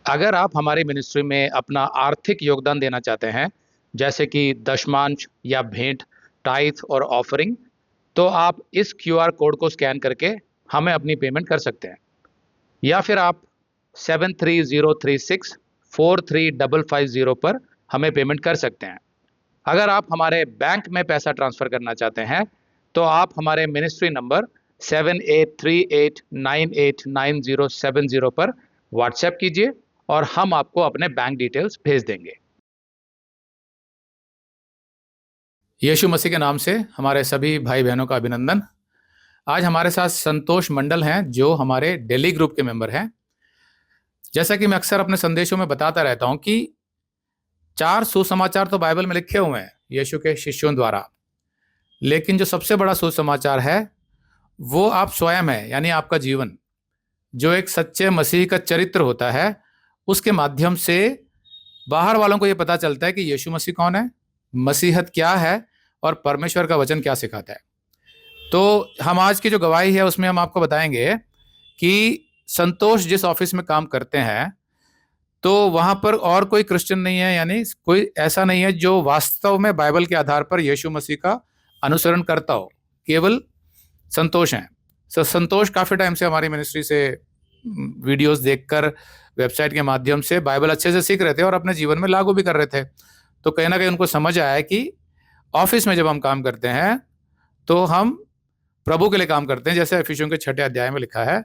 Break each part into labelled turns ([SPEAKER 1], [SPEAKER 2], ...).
[SPEAKER 1] अगर आप हमारी मिनिस्ट्री में अपना आर्थिक योगदान देना चाहते हैं, जैसे कि दशमांश या भेंट, टाइथ और ऑफरिंग, तो आप इस क्यूआर कोड को स्कैन करके हमें अपनी पेमेंट कर सकते हैं। या फिर आप 7303643550 पर हमें पेमेंट कर सकते हैं। अगर आप हमारे बैंक में पैसा ट्रांसफर करना चाहते हैं, तो आप हमारे मिनिस्ट्री नंबर 7838989070 पर व्हाट्सएप कीजिए और हम आपको अपने बैंक डिटेल्स भेज देंगे। यीशु मसीह के नाम से हमारे सभी भाई बहनों का अभिनंदन। आज हमारे साथ संतोष मंडल हैं, जो हमारे डेली ग्रुप के मेंबर हैं। जैसा कि मैं अक्सर अपने संदेशों में बताता रहता हूं कि 4 सुसमाचार तो बाइबल में लिखे हुए हैं यीशु के शिष्यों द्वारा, लेकिन जो सबसे बड़ा सुसमाचार है वो आप स्वयं है, यानी आपका जीवन, जो एक सच्चे मसीह का चरित्र होता है। उसके माध्यम से बाहर वालों को यह पता चलता है कि यीशु मसीह कौन है, मसीहत क्या है और परमेश्वर का वचन क्या सिखाता है। तो हम आज की जो गवाही है उसमें हम आपको बताएंगे कि संतोष जिस ऑफिस में काम करते हैं, तो वहां पर और कोई क्रिश्चियन नहीं है, यानी कोई ऐसा नहीं है जो वास्तव में बाइबल के आधार पर यीशु मसीह का अनुसरण करता हो। केवल संतोष हैं। संतोष काफी टाइम से हमारी मिनिस्ट्री से वीडियोस देखकर, वेबसाइट के माध्यम से बाइबल अच्छे से सीख रहे थे और अपने जीवन में लागू भी कर रहे थे। तो कहीं ना कहीं उनको समझ आया कि ऑफिस में जब हम काम करते हैं तो हम प्रभु के लिए काम करते हैं। जैसे इफिसियों के 6 अध्याय में लिखा है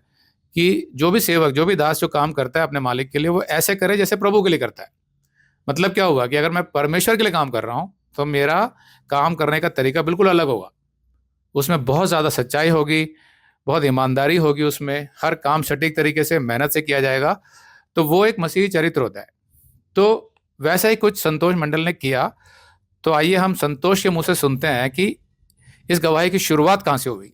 [SPEAKER 1] कि जो भी सेवक, जो भी दास जो काम करता है अपने मालिक के लिए, वो ऐसे करे जैसे प्रभु के लिए करता है। मतलब क्या हुआ कि अगर मैं परमेश्वर के लिए काम कर रहा हूं तो मेरा काम करने का तरीका बिल्कुल अलग होगा। उसमें बहुत ज्यादा सच्चाई होगी, बहुत ईमानदारी होगी, उसमें हर काम सटीक तरीके से मेहनत से किया जाएगा। तो वो एक मसीही चरित्र होता है। तो वैसा ही कुछ संतोष मंडल ने किया। तो आइए हम संतोष के मुंह से सुनते हैं कि इस गवाही की शुरुआत कहां से हुई।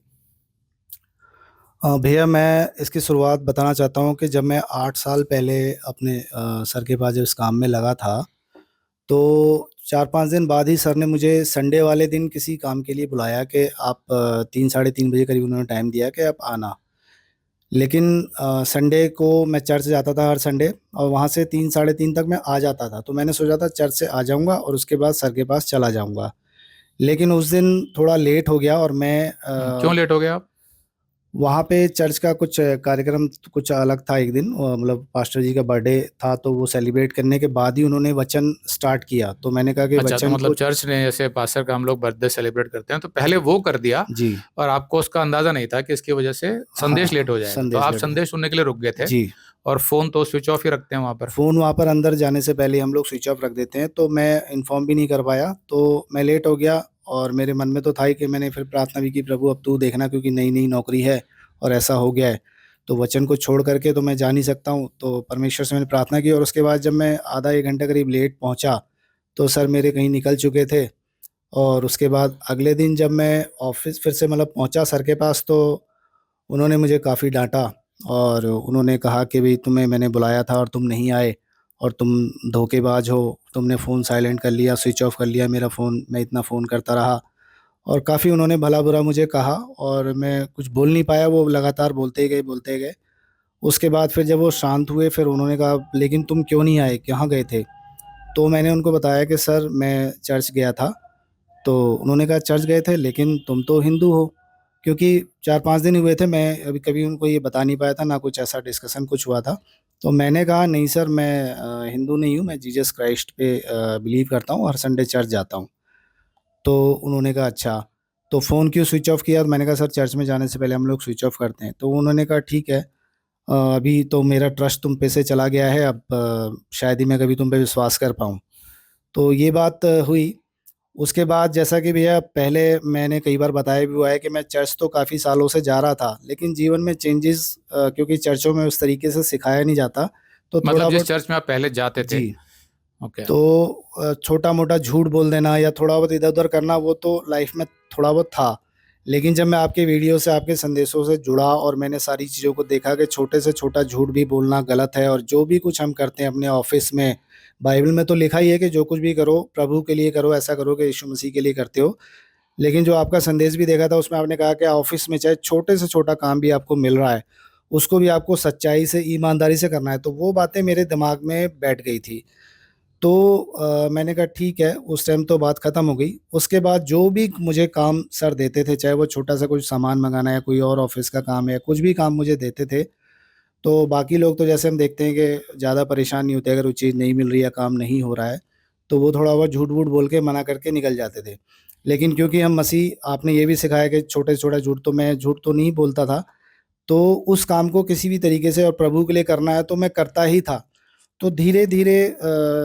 [SPEAKER 2] भैया, मैं इसकी शुरुआत बताना चाहता हूँ कि जब मैं 8 साल पहले अपने सर के पास जब इस काम में लगा था, तो 4-5 दिन बाद ही सर ने मुझे संडे वाले दिन किसी काम के लिए बुलाया कि आप 3 साढ़े 3 बजे करीब उन्होंने टाइम दिया कि आप आना। लेकिन संडे को मैं चर्च जाता था हर संडे, और वहाँ से 3 साढ़े 3 तक मैं आ जाता था। तो मैंने सोचा था चर्च से आ जाऊँगा और उसके बाद सर के पास चला जाऊँगा। लेकिन उस दिन थोड़ा लेट हो गया और मैं
[SPEAKER 1] क्यों लेट हो गया आप?
[SPEAKER 2] वहाँ पे चर्च का कुछ कार्यक्रम कुछ अलग था। एक दिन मतलब पास्टर जी का बर्थडे था, तो वो सेलिब्रेट करने के बाद ही उन्होंने वचन स्टार्ट किया। तो मैंने कहा कि
[SPEAKER 1] अच्छा, तो
[SPEAKER 2] वचन
[SPEAKER 1] मतलब
[SPEAKER 2] को
[SPEAKER 1] चर्च ने, जैसे पास्टर का हम लोग बर्थडे सेलिब्रेट करते हैं, तो पहले वो कर दिया
[SPEAKER 2] जी
[SPEAKER 1] और आपको उसका अंदाजा नहीं था कि इसकी वजह से संदेश लेट हो जाएगा। तो
[SPEAKER 2] संदेश
[SPEAKER 1] आप
[SPEAKER 2] लेट
[SPEAKER 1] संदेश सुनने के लिए रुक गए थे
[SPEAKER 2] जी।
[SPEAKER 1] और फोन तो स्विच ऑफ ही रखते हैं वहां पर।
[SPEAKER 2] फ़ोन वहाँ पर अंदर जाने से पहले हम लोग स्विच ऑफ रख देते हैं, तो मैं इन्फॉर्म भी नहीं कर पाया, तो मैं लेट हो गया। और मेरे मन में तो था ही कि मैंने फिर प्रार्थना भी की, प्रभु अब तू देखना, क्योंकि नई-नई नौकरी है और ऐसा हो गया है, तो वचन को छोड़ कर के तो मैं जा नहीं सकता हूँ। तो परमेश्वर से मैंने प्रार्थना की, और उसके बाद जब मैं आधा 1 घंटा करीब लेट पहुँचा, तो सर मेरे कहीं निकल चुके थे। और उसके बाद अगले दिन जब मैं ऑफ़िस फिर से मतलब पहुँचा सर के पास, तो उन्होंने मुझे काफ़ी डाँटा और उन्होंने कहा कि भई तुम्हें मैंने बुलाया था और तुम नहीं आए, और तुम धोखेबाज हो, तुमने फ़ोन साइलेंट कर लिया, स्विच ऑफ कर लिया मेरा फ़ोन, मैं इतना फ़ोन करता रहा। और काफ़ी उन्होंने भला-बुरा मुझे कहा और मैं कुछ बोल नहीं पाया, वो लगातार बोलते ही गए, बोलते गए। उसके बाद फिर जब वो शांत हुए, फिर उन्होंने कहा, लेकिन तुम क्यों नहीं आए, कहाँ गए थे? तो मैंने उनको बताया कि सर मैं चर्च गया था। तो उन्होंने कहा चर्च गए थे, लेकिन तुम तो हिंदू हो। क्योंकि 4-5 दिन ही हुए थे, मैं अभी कभी उनको ये बता नहीं पाया था, ना कुछ ऐसा डिस्कशन कुछ हुआ था। तो मैंने कहा नहीं सर, मैं हिंदू नहीं हूँ, मैं जीसस क्राइस्ट पे बिलीव करता हूँ, हर संडे चर्च जाता हूँ। तो उन्होंने कहा अच्छा, तो फ़ोन क्यों स्विच ऑफ किया? तो मैंने कहा सर चर्च में जाने से पहले हम लोग स्विच ऑफ करते हैं। तो उन्होंने कहा ठीक है, अभी तो मेरा ट्रस्ट तुम पे से चला गया है, अब शायद ही मैं कभी तुम पे विश्वास कर पाऊँ। तो ये बात हुई। उसके बाद जैसा कि भैया पहले मैंने कई बार बताया भी हुआ है कि मैं चर्च तो काफ़ी सालों से जा रहा था, लेकिन जीवन में चेंजेस, क्योंकि चर्चों में उस तरीके से सिखाया नहीं जाता, तो थोड़ा
[SPEAKER 1] मतलब जिस
[SPEAKER 2] बहुत
[SPEAKER 1] चर्च में आप पहले जाते थे।
[SPEAKER 2] जी।
[SPEAKER 1] ओके।
[SPEAKER 2] तो छोटा-मोटा झूठ बोल देना या थोड़ा बहुत इधर-उधर करना, वो तो लाइफ में थोड़ा बहुत था। लेकिन जब मैं आपके वीडियो से, आपके संदेशों से जुड़ा और मैंने सारी चीज़ों को देखा कि छोटे से छोटा झूठ भी बोलना गलत है, और जो भी कुछ हम करते हैं अपने ऑफ़िस में, बाइबल में तो लिखा ही है कि जो कुछ भी करो प्रभु के लिए करो, ऐसा करो कि यीशु मसीह के लिए करते हो। लेकिन जो आपका संदेश भी देखा था, उसमें आपने कहा कि ऑफ़िस में चाहे छोटे से छोटा काम भी आपको मिल रहा है, उसको भी आपको सच्चाई से, ईमानदारी से करना है। तो वो बातें मेरे दिमाग में बैठ गई थी। तो मैंने कहा ठीक है, उस टाइम तो बात ख़त्म हो गई। उसके बाद जो भी मुझे काम सर देते थे, चाहे वो छोटा-सा कुछ सामान मँगाना है, कोई और ऑफ़िस का काम है, कुछ भी काम मुझे देते थे, तो बाकी लोग तो जैसे हम देखते हैं कि ज़्यादा परेशान नहीं होते अगर वो चीज़ नहीं मिल रही है, काम नहीं हो रहा है, तो वो थोड़ा बहुत झूठ-वूठ बोल के मना करके निकल जाते थे। लेकिन क्योंकि हम मसीह, आपने ये भी सिखाया कि छोटे से छोटा झूठ, तो मैं झूठ तो नहीं बोलता था, तो उस काम को किसी भी तरीके से और प्रभु के लिए करना है तो मैं करता ही था। तो धीरे-धीरे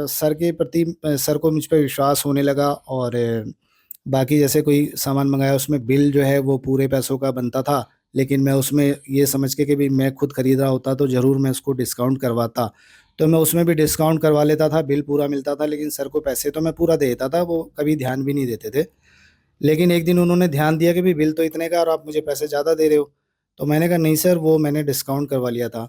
[SPEAKER 2] सर के प्रति सर को मुझ पे विश्वास होने लगा, और बाकी जैसे कोई सामान मँगाया उसमें बिल जो है वो पूरे पैसों का बनता था, लेकिन मैं उसमें ये समझ के कि भई मैं खुद खरीद रहा होता तो ज़रूर मैं उसको डिस्काउंट करवाता। तो मैं उसमें भी डिस्काउंट करवा लेता था, बिल पूरा मिलता था, लेकिन सर को पैसे तो मैं पूरा दे देता था, वो कभी ध्यान भी नहीं देते थे। लेकिन एक दिन उन्होंने ध्यान दिया कि भई बिल तो इतने का और आप मुझे पैसे ज़्यादा दे रहे हो। तो मैंने कहा नहीं सर, वो मैंने डिस्काउंट करवा लिया था।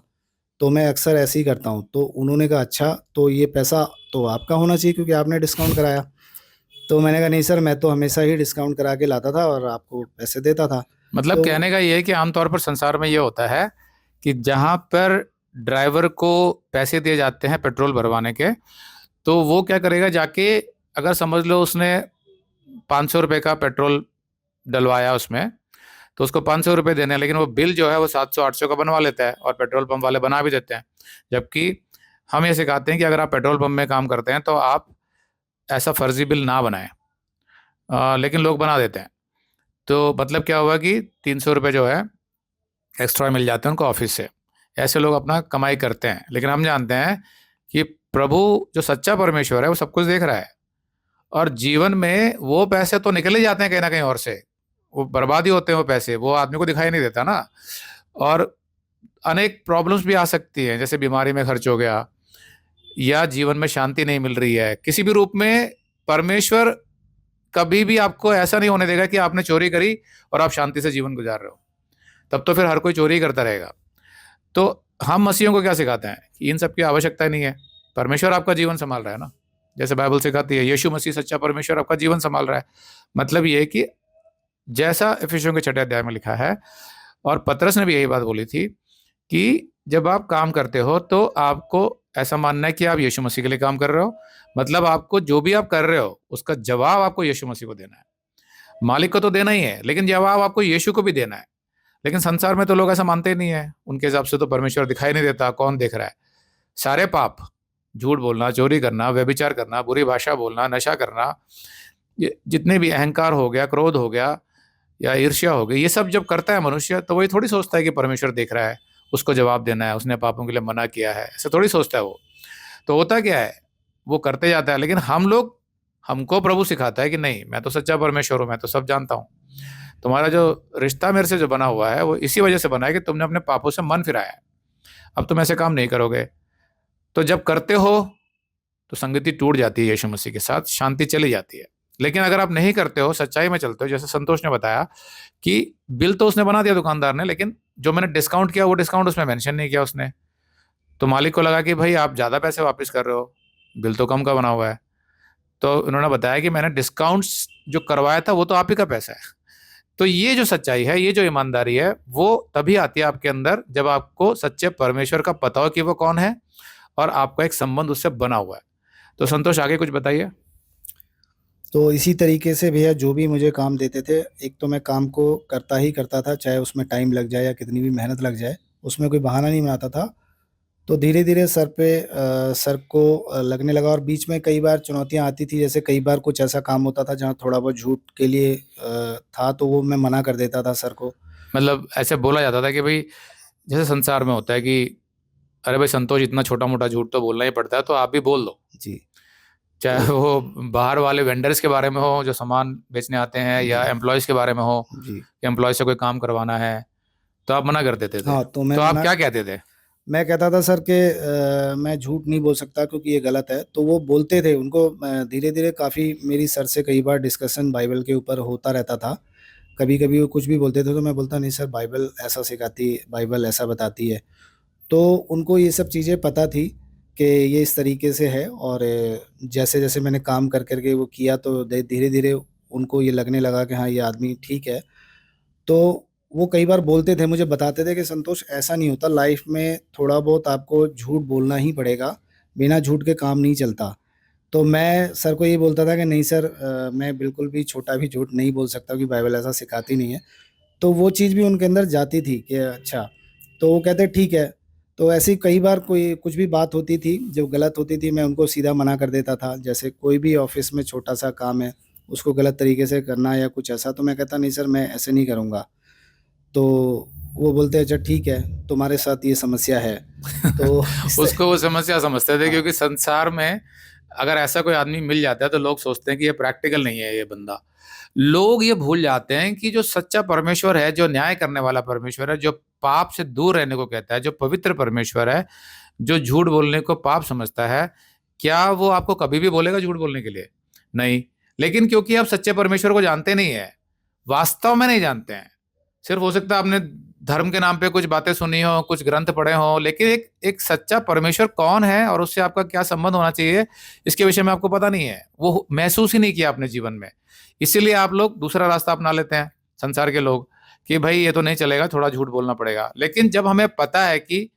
[SPEAKER 2] तो मैं अक्सर ऐसे ही करता हूँ। तो उन्होंने कहा अच्छा, तो ये पैसा तो आपका होना चाहिए क्योंकि आपने डिस्काउंट कराया। तो मैंने कहा नहीं सर, मैं तो हमेशा ही डिस्काउंट करा के लाता था और आपको पैसे देता था।
[SPEAKER 1] मतलब
[SPEAKER 2] तो
[SPEAKER 1] कहने का ये है कि आमतौर पर संसार में ये होता है कि जहाँ पर ड्राइवर को पैसे दिए जाते हैं पेट्रोल भरवाने के, तो वो क्या करेगा जाके, अगर समझ लो उसने 500 रुपये का पेट्रोल डलवाया उसमें, तो उसको 500 रुपये देने हैं, लेकिन वो बिल जो है वो 700-800 का बनवा लेता है, और पेट्रोल पंप वाले बना भी देते हैं। जबकि हम ये सिखाते हैं कि अगर आप पेट्रोल पंप में काम करते हैं तो आप ऐसा फर्जी बिल ना बनाएं, लेकिन लोग बना देते हैं। तो मतलब क्या हुआ कि 300 रुपये जो है एक्स्ट्रा मिल जाते हैं उनको ऑफिस से। ऐसे लोग अपना कमाई करते हैं, लेकिन हम जानते हैं कि प्रभु जो सच्चा परमेश्वर है वो सब कुछ देख रहा है, और जीवन में वो पैसे तो निकल ही जाते हैं कहीं ना कहीं और से, वो बर्बाद ही होते हैं वो पैसे, वो आदमी को दिखाई नहीं देता ना। और अनेक प्रॉब्लम्स भी आ सकती हैं, जैसे बीमारी में खर्च हो गया, या जीवन में शांति नहीं मिल रही है किसी भी रूप में। परमेश्वर कभी भी आपको ऐसा नहीं होने देगा कि आपने चोरी करी और आप शांति से जीवन गुजार रहे हो, तब तो फिर हर कोई चोरी करता रहेगा। तो हम मसीहों को क्या सिखाते हैं कि इन सब की आवश्यकता नहीं है, परमेश्वर आपका जीवन संभाल रहा है ना। जैसे बाइबल सिखाती है, यीशु मसीह सच्चा परमेश्वर आपका जीवन संभाल रहा है। मतलब ये है कि जैसा इफिसियों के 6 अध्याय में लिखा है, और पतरस ने भी यही बात बोली थी कि जब आप काम करते हो तो आपको ऐसा मानना है कि आप यीशु मसीह के लिए काम कर रहे हो। मतलब आपको जो भी आप कर रहे हो उसका जवाब आपको यीशु मसीह को देना है। मालिक को तो देना ही है, लेकिन जवाब आपको यीशु को भी देना है। लेकिन संसार में तो लोग ऐसा मानते ही नहीं है, उनके हिसाब से तो परमेश्वर दिखाई नहीं देता, कौन देख रहा है। सारे पाप, झूठ बोलना, चोरी करना, व्यभिचार करना, बुरी भाषा बोलना, नशा करना, ये जितने भी अहंकार हो गया, क्रोध हो गया, या ईर्ष्या हो गई, ये सब जब करता है मनुष्य, तो वही थोड़ी सोचता है कि परमेश्वर देख रहा है, उसको जवाब देना है, उसने पापों के लिए मना किया है, ऐसा थोड़ी सोचता है वो। तो होता क्या है, वो करते जाता है। लेकिन हमको प्रभु सिखाता है कि नहीं, मैं तो सच्चा परमेश्वर हूँ, मैं तो सब जानता हूँ। तुम्हारा जो रिश्ता मेरे से जो बना हुआ है वो इसी वजह से बना है कि तुमने अपने पापों से मन फिराया है। अब तुम ऐसे काम नहीं करोगे। तो जब करते हो तो संगति टूट जाती है यीशु मसीह के साथ, शांति चली जाती है। लेकिन अगर आप नहीं करते हो, सच्चाई में चलते हो, जैसे संतोष ने बताया कि बिल तो उसने बना दिया दुकानदार ने, लेकिन जो मैंने डिस्काउंट किया वो डिस्काउंट उसमें मेंशन नहीं किया उसने। तो मालिक को लगा कि भाई आप ज़्यादा पैसे वापस कर रहे हो, बिल तो कम का बना हुआ है। तो उन्होंने बताया कि मैंने डिस्काउंट्स जो करवाया था वो तो आप ही का पैसा है। तो ये जो सच्चाई है, ये जो ईमानदारी है, वो तभी आती है आपके अंदर जब आपको सच्चे परमेश्वर का पता हो कि वो कौन है, और आपका एक संबंध उससे बना हुआ है। तो संतोष, आगे कुछ बताइए।
[SPEAKER 2] तो इसी तरीके से भैया जो भी मुझे काम देते थे, एक तो मैं काम को करता ही करता था, चाहे उसमें टाइम लग जाए या कितनी भी मेहनत लग जाए, उसमें कोई बहाना नहीं बनाता था। तो धीरे-धीरे सर को लगने लगा, और बीच में कई बार चुनौतियाँ आती थी, जैसे कई बार कुछ ऐसा काम होता था जहाँ थोड़ा बहुत झूठ के लिए था, तो वो मैं मना कर देता था सर को।
[SPEAKER 1] मतलब ऐसे बोला जाता था कि भाई, जैसे संसार में होता है कि अरे भाई संतोष, इतना छोटा मोटा झूठ तो बोलना ही पड़ता है, तो आप भी बोल दो।
[SPEAKER 2] जी,
[SPEAKER 1] चाहे
[SPEAKER 2] तो
[SPEAKER 1] वो बाहर वाले वेंडर्स के बारे में हो जो सामान बेचने आते हैं, या
[SPEAKER 2] जी,
[SPEAKER 1] एम्प्लॉयज़ के बारे में हो
[SPEAKER 2] जी।
[SPEAKER 1] कि एम्प्लॉय से कोई काम करवाना है, तो आप मना कर देते थे।
[SPEAKER 2] हाँ, तो
[SPEAKER 1] तो आप क्या कहते थे?
[SPEAKER 2] मैं कहता था सर कि मैं झूठ नहीं बोल सकता क्योंकि ये गलत है। तो वो बोलते थे, उनको धीरे-धीरे काफ़ी मेरी सर से कई बार डिस्कशन बाइबल के ऊपर होता रहता था। कभी-कभी वो कुछ भी बोलते थे तो मैं बोलता नहीं सर, बाइबल ऐसा सिखाती है, बाइबल ऐसा बताती है। तो उनको ये सब चीज़ें पता थी कि ये इस तरीके से है, और जैसे-जैसे मैंने काम कर के वो किया तो धीरे-धीरे उनको ये लगने लगा कि हाँ, ये आदमी ठीक है। तो वो कई बार बोलते थे, मुझे बताते थे कि संतोष ऐसा नहीं होता, लाइफ में थोड़ा बहुत आपको झूठ बोलना ही पड़ेगा, बिना झूठ के काम नहीं चलता। तो मैं सर को यही बोलता था कि नहीं सर, मैं बिल्कुल भी छोटा भी झूठ नहीं बोल सकता क्योंकि बाइबल ऐसा सिखाती नहीं है। तो वो चीज़ भी उनके अंदर जाती थी कि अच्छा, तो वो कहते ठीक है। तो ऐसे ही कई बार कोई कुछ भी बात होती थी जो गलत होती थी, मैं उनको सीधा मना कर देता था। जैसे कोई भी ऑफ़िस में छोटा-सा काम है, उसको गलत तरीके से करना है या कुछ ऐसा, तो मैं कहता नहीं सर, मैं ऐसे नहीं करूँगा। तो वो बोलते अच्छा ठीक है, तुम्हारे साथ ये समस्या है। तो इस
[SPEAKER 1] उसको वो समस्या समझते थे,
[SPEAKER 2] हाँ,
[SPEAKER 1] क्योंकि संसार में अगर ऐसा कोई आदमी मिल जाता है तो लोग सोचते हैं कि ये प्रैक्टिकल नहीं है ये बंदा। लोग ये भूल जाते हैं कि जो सच्चा परमेश्वर है, जो न्याय करने वाला परमेश्वर है, जो पाप से दूर रहने को कहता है, जो पवित्र परमेश्वर है, जो झूठ बोलने को पाप समझता है, क्या वो आपको कभी भी बोलेगा झूठ बोलने के लिए? नहीं। लेकिन क्योंकि आप सच्चे परमेश्वर को जानते नहीं है, वास्तव में नहीं जानते हैं, सिर्फ हो सकता है आपने धर्म के नाम पे कुछ बातें सुनी हो, कुछ ग्रंथ पढ़े हो, लेकिन एक एक सच्चा परमेश्वर कौन है और उससे आपका क्या संबंध होना चाहिए, इसके विषय में आपको पता नहीं है, वो महसूस ही नहीं किया आपने जीवन में। इसीलिए आप लोग दूसरा रास्ता अपना लेते हैं, संसार के लोग, कि भाई ये तो नहीं चलेगा, थोड़ा झूठ बोलना पड़ेगा। लेकिन जब हमें पता है कि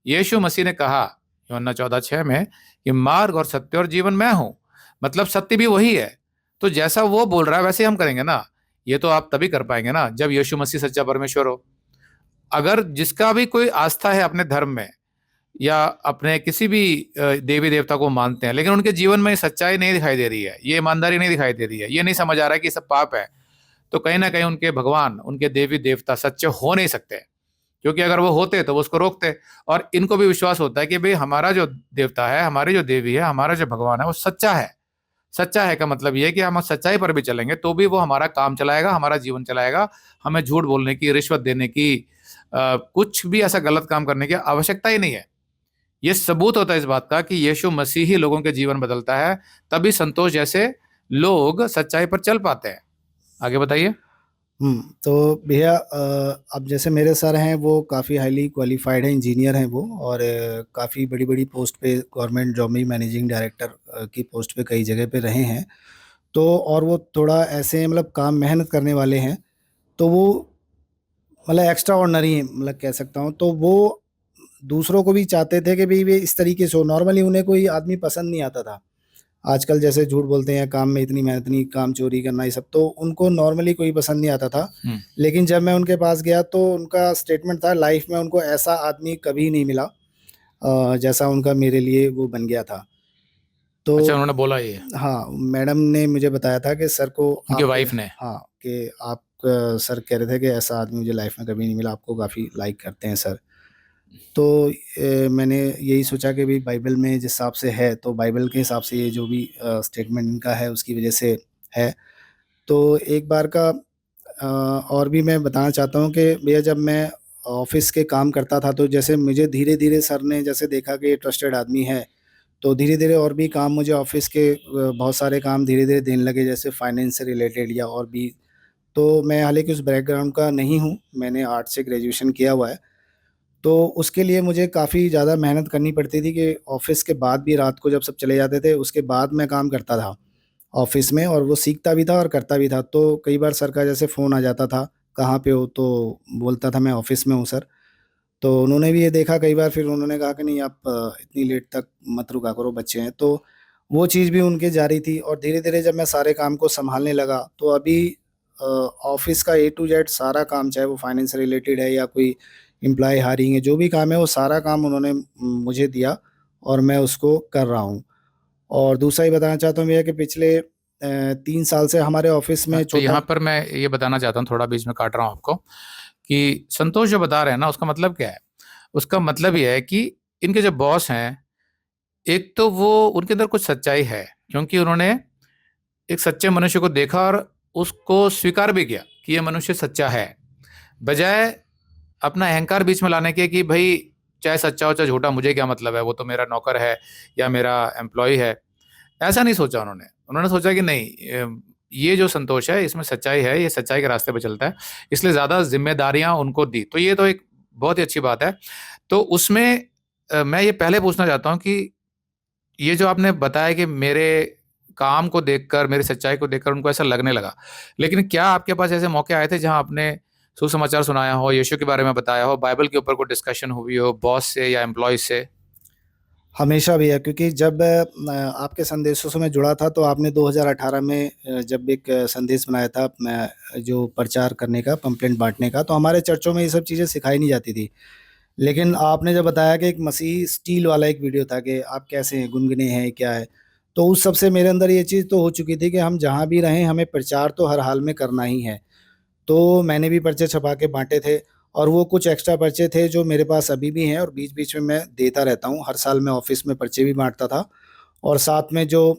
[SPEAKER 1] यीशु मसीह ने कहा यूहन्ना 14:6 में कि मार्ग और सत्य और जीवन मैं हूं, मतलब सत्य भी वही है, तो जैसा वो बोल रहा है वैसे हम करेंगे ना। ये तो आप तभी कर पाएंगे ना जब यीशु मसीह सच्चा परमेश्वर हो। अगर जिसका भी कोई आस्था है अपने धर्म में या अपने किसी भी देवी देवता को मानते हैं, लेकिन उनके जीवन में सच्चाई नहीं दिखाई दे रही है, ये ईमानदारी नहीं दिखाई दे रही है, ये नहीं समझ आ रहा है कि सब पाप है, तो कहीं ना कहीं उनके भगवान, उनके देवी देवता सच्चे हो नहीं सकते। क्योंकि अगर वो होते तो वो उसको रोकते। और इनको भी विश्वास होता है कि भाई हमारा जो देवता है, हमारी जो देवी है, हमारा जो भगवान है वो सच्चा है। सच्चा है का मतलब ये है कि हम सच्चाई पर भी चलेंगे तो भी वो हमारा काम चलाएगा, हमारा जीवन चलाएगा। हमें झूठ बोलने की, रिश्वत देने की, कुछ भी ऐसा गलत काम करने की आवश्यकता ही नहीं है। ये सबूत होता है इस बात का कि यीशु मसीह ही लोगों के जीवन बदलता है, तभी संतोष जैसे लोग सच्चाई पर चल पाते हैं। आगे बताइए।
[SPEAKER 2] तो भैया, अब जैसे मेरे सर हैं, वो काफ़ी हाईली क्वालिफाइड हैं, इंजीनियर हैं वो, और काफ़ी बड़ी-बड़ी पोस्ट पे गवर्नमेंट जॉब में मैनेजिंग डायरेक्टर की पोस्ट पे कई जगह पे रहे हैं। तो और वो थोड़ा ऐसे मतलब काम मेहनत करने वाले हैं, तो वो मतलब एक्स्ट्रा ऑर्डिनरी हैं, मतलब कह सकता हूँ। तो वो दूसरों को भी चाहते थे कि भई वे इस तरीके से हो। नॉर्मली उन्हें कोई आदमी पसंद नहीं आता था। आजकल जैसे झूठ बोलते हैं, काम में इतनी मेहनत नहीं, काम चोरी करना, ये सब तो उनको नॉर्मली कोई पसंद नहीं आता था। लेकिन जब मैं उनके पास गया तो उनका स्टेटमेंट था, लाइफ में उनको ऐसा आदमी कभी नहीं मिला जैसा उनका मेरे लिए वो बन गया था। तो
[SPEAKER 1] अच्छा, उन्होंने बोला ये
[SPEAKER 2] हाँ, मैडम ने मुझे बताया था कि सर को
[SPEAKER 1] उनके
[SPEAKER 2] आप
[SPEAKER 1] वाइफ ने?
[SPEAKER 2] हाँ, कि आप सर कह रहे थे कि ऐसा आदमी मुझे लाइफ में कभी नहीं मिला, आपको काफ़ी लाइक करते हैं सर। तो मैंने यही सोचा कि भई बाइबल में जिस हिसाब से है, तो बाइबल के हिसाब से ये जो भी स्टेटमेंट इनका है उसकी वज़ह से है। तो एक बार का और भी मैं बताना चाहता हूँ कि भैया, जब मैं ऑफ़िस के काम करता था तो जैसे मुझे धीरे-धीरे सर ने जैसे देखा कि ये ट्रस्टेड आदमी है, तो धीरे-धीरे और भी काम मुझे ऑफ़िस के बहुत सारे काम धीरे-धीरे देने लगे, जैसे फाइनेंस से रिलेटेड या और भी। तो मैं हालाँकि उस बैकग्राउंड का नहीं हूँ, मैंने आर्ट्स से ग्रेजुएशन किया हुआ है। तो उसके लिए मुझे काफ़ी ज़्यादा मेहनत करनी पड़ती थी कि ऑफ़िस के बाद भी रात को जब सब चले जाते थे, उसके बाद मैं काम करता था ऑफ़िस में, और वो सीखता भी था और करता भी था। तो कई बार सर का जैसे फ़ोन आ जाता था, "कहाँ पे हो?" तो बोलता था, "मैं ऑफ़िस में हूँ सर।" तो उन्होंने भी ये देखा कई बार, फिर उन्होंने कहा कि नहीं, आप इतनी लेट तक मत रुका करो, बच्चे हैं। तो वो चीज़ भी उनकी जारी थी, और धीरे-धीरे जब मैं सारे काम को सँभालने लगा, तो अभी ऑफ़िस का ए टू ज़ेड सारा काम, चाहे वो फाइनेंस से रिलेटेड है या कोई एम्प्लॉयी हायरिंग है, जो भी काम है वो सारा काम उन्होंने मुझे दिया, और मैं उसको कर रहा हूँ। और दूसरा ये बताना चाहता हूँ भैया कि पिछले 3 साल से हमारे ऑफ़िस में छोटा
[SPEAKER 1] यहाँ पर मैं ये बताना चाहता हूँ, थोड़ा बीच में काट रहा हूँ आपको, कि संतोष जो बता रहे हैं ना, उसका मतलब क्या है? उसका मतलब ये है कि इनके जो बॉस हैं, एक तो वो उनके अंदर कुछ सच्चाई है, क्योंकि उन्होंने एक सच्चे मनुष्य को देखा और उसको स्वीकार भी किया कि ये मनुष्य सच्चा है, बजाय अपना अहंकार बीच में लाने के कि भाई चाहे सच्चा हो चाहे झूठा, मुझे क्या मतलब है, वो तो मेरा नौकर है या मेरा एम्प्लॉय है। ऐसा नहीं सोचा उन्होंने। उन्होंने सोचा कि नहीं, ये जो संतोष है इसमें सच्चाई है, ये सच्चाई के रास्ते पे चलता है, इसलिए ज़्यादा ज़िम्मेदारियाँ उनको दी। तो ये तो एक बहुत ही अच्छी बात है। तो उसमें मैं ये पहले पूछना चाहता हूँ कि ये जो आपने बताया कि मेरे काम को देखकर, मेरी सच्चाई को देखकर उनको ऐसा लगने लगा। लेकिन क्या आपके पास ऐसे मौके आए थे जहाँ आपने सुसमाचार सुनाया हो, यीशु के बारे में बताया हो, बाइबल के ऊपर कोई डिस्कशन हुई हो बॉस से या एम्प्लॉय से?
[SPEAKER 2] हमेशा भैया, क्योंकि जब आपके संदेशों से मैं जुड़ा था तो आपने 2018 में जब एक संदेश बनाया था जो प्रचार करने का, पंपलेट बांटने का, तो हमारे चर्चों में ये सब चीज़ें सिखाई नहीं जाती थी। लेकिन आपने जब बताया कि एक मसीह स्टील वाला एक वीडियो था कि आप कैसे हैं, गुनगुने हैं, क्या है, तो उस सब से मेरे अंदर ये चीज़ तो हो चुकी थी कि हम जहाँ भी रहें हमें प्रचार तो हर हाल में करना ही है। तो मैंने भी पर्चे छपा के बाँटे थे और वो कुछ एक्स्ट्रा पर्चे थे जो मेरे पास अभी भी हैं और बीच-बीच में मैं देता रहता हूँ। हर साल मैं ऑफ़िस में पर्चे भी बाँटता था और साथ में जो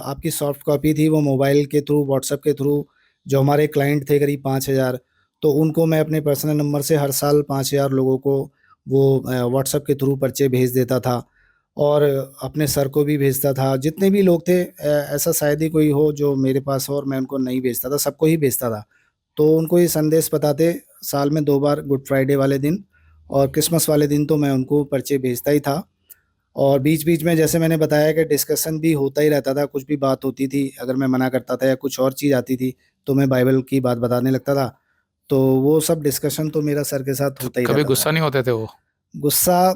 [SPEAKER 2] आपकी सॉफ्ट कॉपी थी वो मोबाइल के थ्रू, व्हाट्सएप के थ्रू जो हमारे क्लाइंट थे करीब 5000, तो उनको मैं अपने पर्सनल नंबर से हर साल 5000 लोगों को वो व्हाट्सएप के थ्रू पर्चे भेज देता था और अपने सर को भी भेजता था। जितने भी लोग थे ऐसा शायद ही कोई हो जो मेरे पास हो और मैं उनको नहीं भेजता था, सबको ही भेजता था। तो उनको ये संदेश बताते साल में 2 बार, गुड फ्राइडे वाले दिन और क्रिसमस वाले दिन तो मैं उनको पर्चे भेजता ही था। और बीच-बीच में जैसे मैंने बताया कि डिस्कशन भी होता ही रहता था, कुछ भी बात होती थी, अगर मैं मना करता था या कुछ और चीज़ आती थी, तो मैं बाइबल की बात बताने लगता था। तो वो सब डिस्कशन तो मेरा सर के साथ
[SPEAKER 1] तो
[SPEAKER 2] होता ही
[SPEAKER 1] कभी
[SPEAKER 2] रहता
[SPEAKER 1] गुस्सा
[SPEAKER 2] था।
[SPEAKER 1] नहीं होते थे वो?
[SPEAKER 2] गुस्सा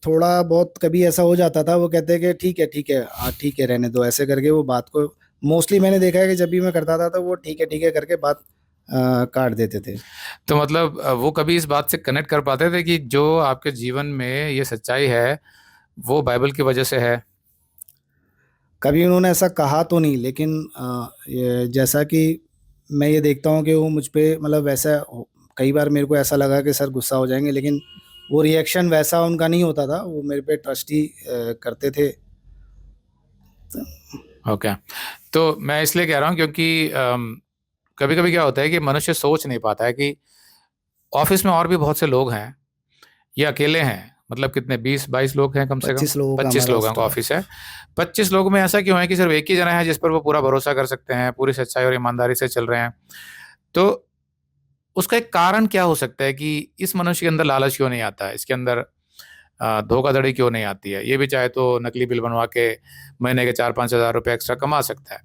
[SPEAKER 2] थोड़ा बहुत कभी ऐसा हो जाता था, वो कहते कि ठीक है, हाँ, ठीक है, रहने दो, ऐसे करके वो बात को मोस्टली मैंने देखा है कि जब भी मैं करता था तो वो ठीक है करके बात काट देते थे।
[SPEAKER 1] तो मतलब वो कभी इस बात से कनेक्ट कर पाते थे कि जो आपके जीवन में ये सच्चाई है वो बाइबल की वजह से है?
[SPEAKER 2] कभी उन्होंने ऐसा कहा तो नहीं, लेकिन ये जैसा कि मैं ये देखता हूँ कि वो मुझ पे मतलब वैसा कई बार मेरे को ऐसा लगा कि सर गुस्सा हो जाएँगे, लेकिन वो रिएक्शन वैसा उनका नहीं होता था, वो मेरे पे ट्रस्ट ही करते थे।
[SPEAKER 1] ओके। तो मैं इसलिए कह रहा हूँ क्योंकि कभी कभी क्या होता है कि मनुष्य सोच नहीं पाता है कि ऑफिस में और भी बहुत से लोग हैं, ये अकेले हैं। मतलब कितने, 20-22 लोग हैं कम से कम,
[SPEAKER 2] 25 लोगों का
[SPEAKER 1] 25
[SPEAKER 2] हमारा
[SPEAKER 1] लोगों का
[SPEAKER 2] स्टाफ।
[SPEAKER 1] ऑफिस है। 25 लोगों में ऐसा क्यों है कि सिर्फ एक ही जना है जिस पर वो पूरा भरोसा कर सकते हैं, पूरी सच्चाई और ईमानदारी से चल रहे हैं? तो उसका एक कारण क्या हो सकता है कि इस मनुष्य के अंदर लालच क्यों नहीं आता है, इसके अंदर धोखाधड़ी क्यों नहीं आती है? ये भी चाहे तो नकली बिल बनवा के महीने के 4-5 हज़ार रुपये एक्स्ट्रा कमा सकता है।